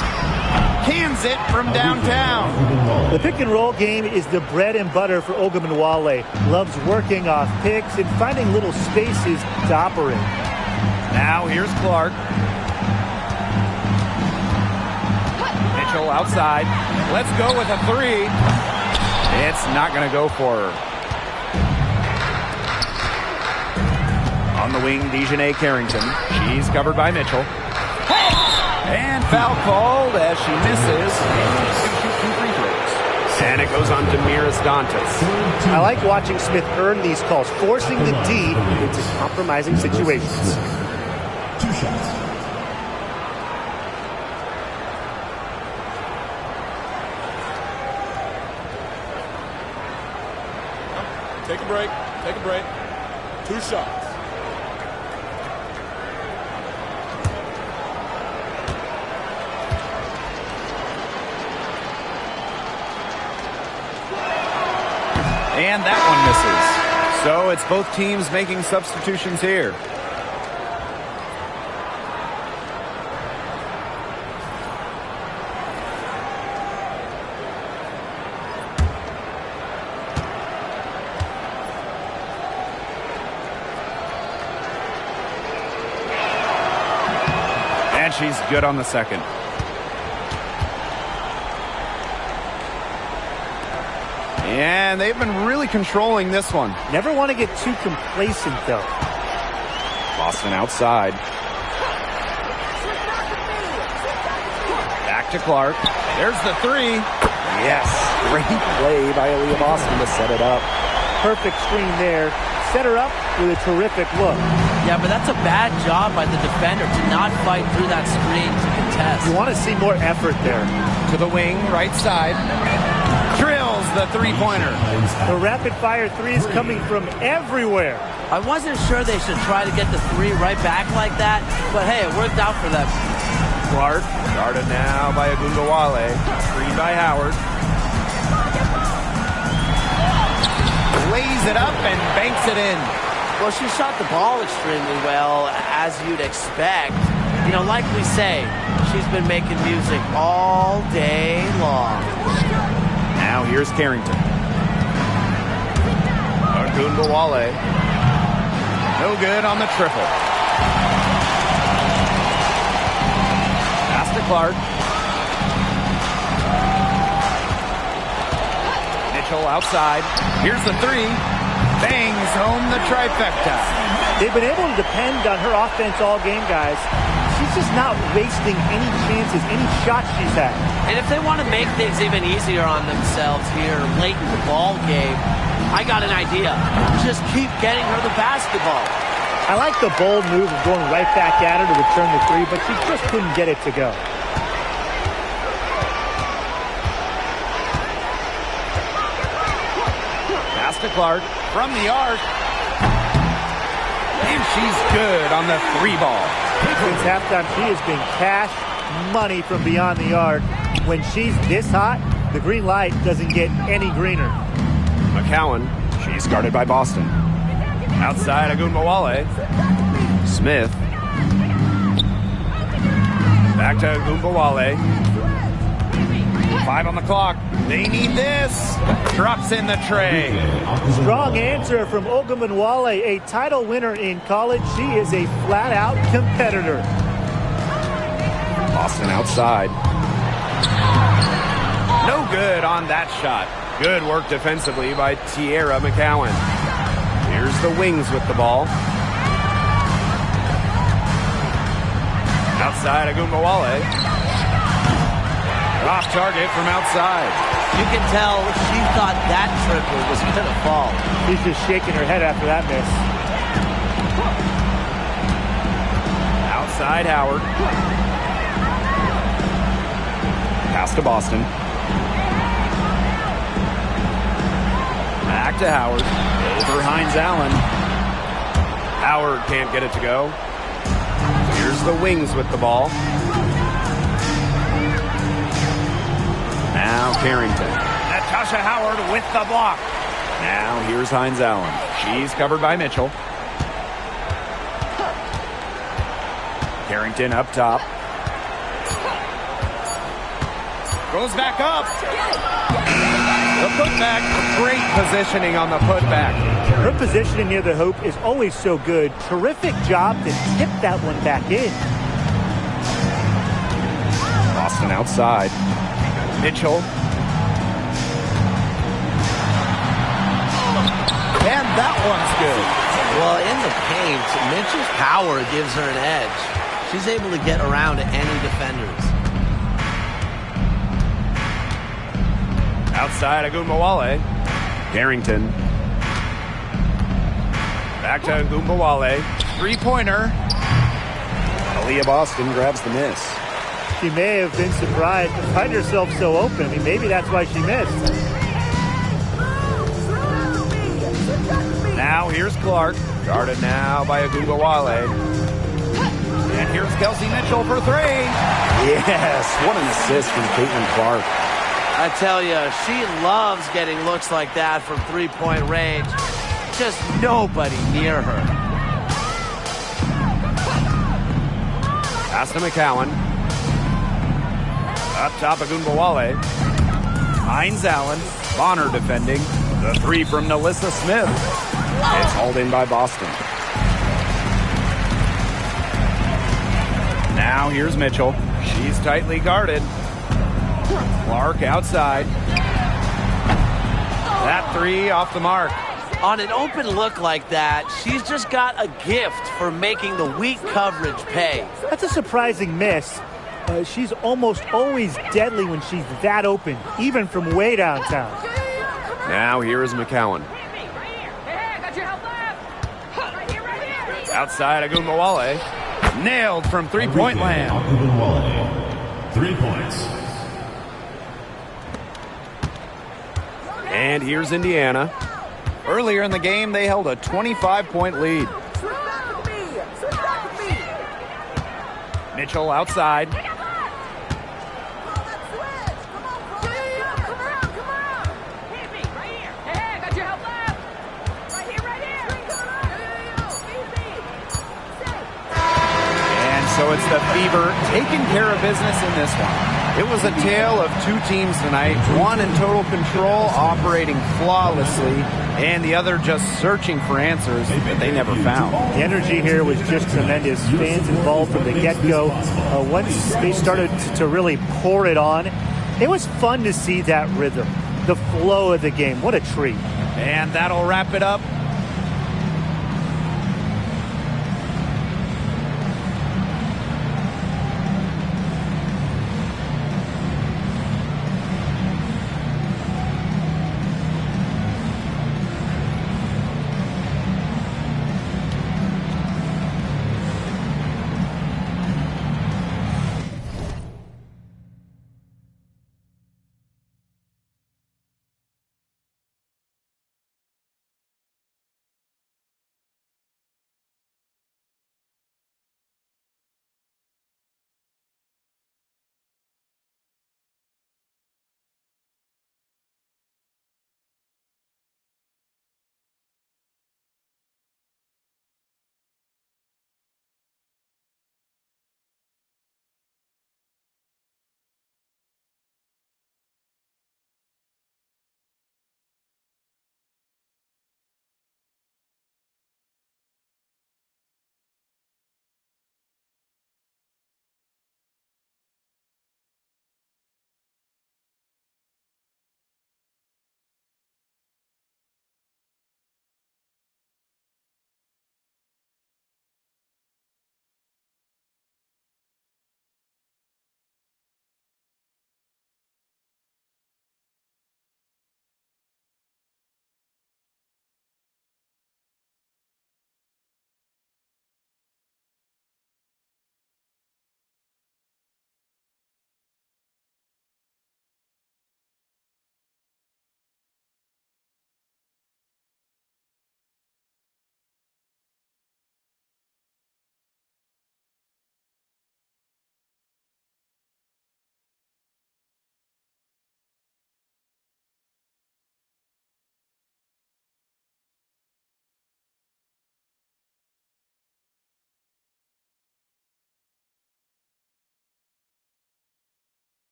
Cans it from downtown. The pick and roll game is the bread and butter for Ogunbowale. Loves working off picks and finding little spaces to operate. Now here's Clark. Mitchell outside. Let's go with a 3. It's not going to go for her. On the wing, Dejanay Carrington. She's covered by Mitchell. And foul called as she misses. And it goes on to Miras Dantas. I like watching Smith earn these calls, forcing the D into compromising situations. 2 shots. Take a break. Take a break. 2 shots. And that one misses. So it's both teams making substitutions here. And she's good on the second. And they've been really controlling this one. Never want to get too complacent, though. Boston outside. Back to Clark. There's the 3. Yes. Great play by Aaliyah Boston to set it up. Perfect screen there. Set her up with a terrific look. Yeah, but that's a bad job by the defender to not fight through that screen to contest. You want to see more effort there. To the wing, right side. Drills the 3-pointer. The rapid-fire threes coming from everywhere. I wasn't sure they should try to get the 3 right back like that, but hey, it worked out for them. Clark, guarded now by Ogunbowale. Screen by Howard. Lays it up and banks it in. Well, she shot the ball extremely well, as you'd expect. You know, like we say, she's been making music all day long. Now here's Carrington. Ogunbowale. No good on the triple. Pass to Clark. Mitchell outside. Here's the 3. Bangs home the trifecta. They've been able to depend on her offense all game, guys. She's just not wasting any chances, any shots she's had. And if they want to make things even easier on themselves here late in the ball game, I got an idea. Just keep getting her the basketball. I like the bold move of going right back at her to return the 3, but she just couldn't get it to go. Pass to Clark from the arc. And she's good on the 3 ball. Since halftime, she has been cash money from beyond the arc. When she's this hot, the green light doesn't get any greener. McCowan. She's guarded by Boston. Outside Ogunbowale. Smith. Back to Ogunbowale. 5 on the clock. They need this. Drops in the tray. Strong answer from Ogunbowale, a title winner in college. She is a flat-out competitor. Boston outside. No good on that shot. Good work defensively by Tierra McCowan. Here's the wings with the ball. Outside Ogunbowale. Off target from outside. You can tell she thought that triple was going to fall. She's just shaking her head after that miss. Outside Outside Howard. Pass to Boston. Back to Howard. Over Hines Allen. Howard can't get it to go. Here's the Wings with the ball. Now Carrington. Natasha Howard with the block. Now here's Hines Allen. She's covered by Mitchell. Carrington up top. Goes back up. The putback. Great positioning on the putback. Her positioning near the hoop is always so good. Terrific job to tip that one back in. Boston outside. Mitchell. And that one's good. Well, in the paint, Mitchell's power gives her an edge. She's able to get around to any defenders. Outside Agumbawale. Carrington. Back to Agumbawale. Three-pointer. Aaliyah Boston grabs the miss. She may have been surprised to find herself so open. I mean, maybe that's why she missed. Now here's Clark. Guarded now by Agumbawale. And here's Kelsey Mitchell for three. Yes, what an assist from Caitlin Clark. I tell you, she loves getting looks like that from three-point range. Just nobody near her. Pass to McCowan. Up top Agumbawale. Hines Allen. Bonner defending. The three from Nalissa Smith. It's hauled in by Boston. Now here's Mitchell. She's tightly guarded. Clark outside. That three off the mark. On an open look like that, she's just got a gift for making the weak coverage pay. That's a surprising miss. She's almost always deadly when she's that open, even from way downtown. Now here is McCowan. Outside Agumbawale. Nailed from three-point land. Agumbawale. 3 points. And here's Indiana. Earlier in the game, they held a 25-point lead. Mitchell outside. So it's the Fever taking care of business in this one. It was a tale of two teams tonight, one in total control, operating flawlessly, and the other just searching for answers that they never found. The energy here was just tremendous. Fans involved from the get-go. Once they started to really pour it on, it was fun to see that rhythm, the flow of the game. What a treat. And that'll wrap it up.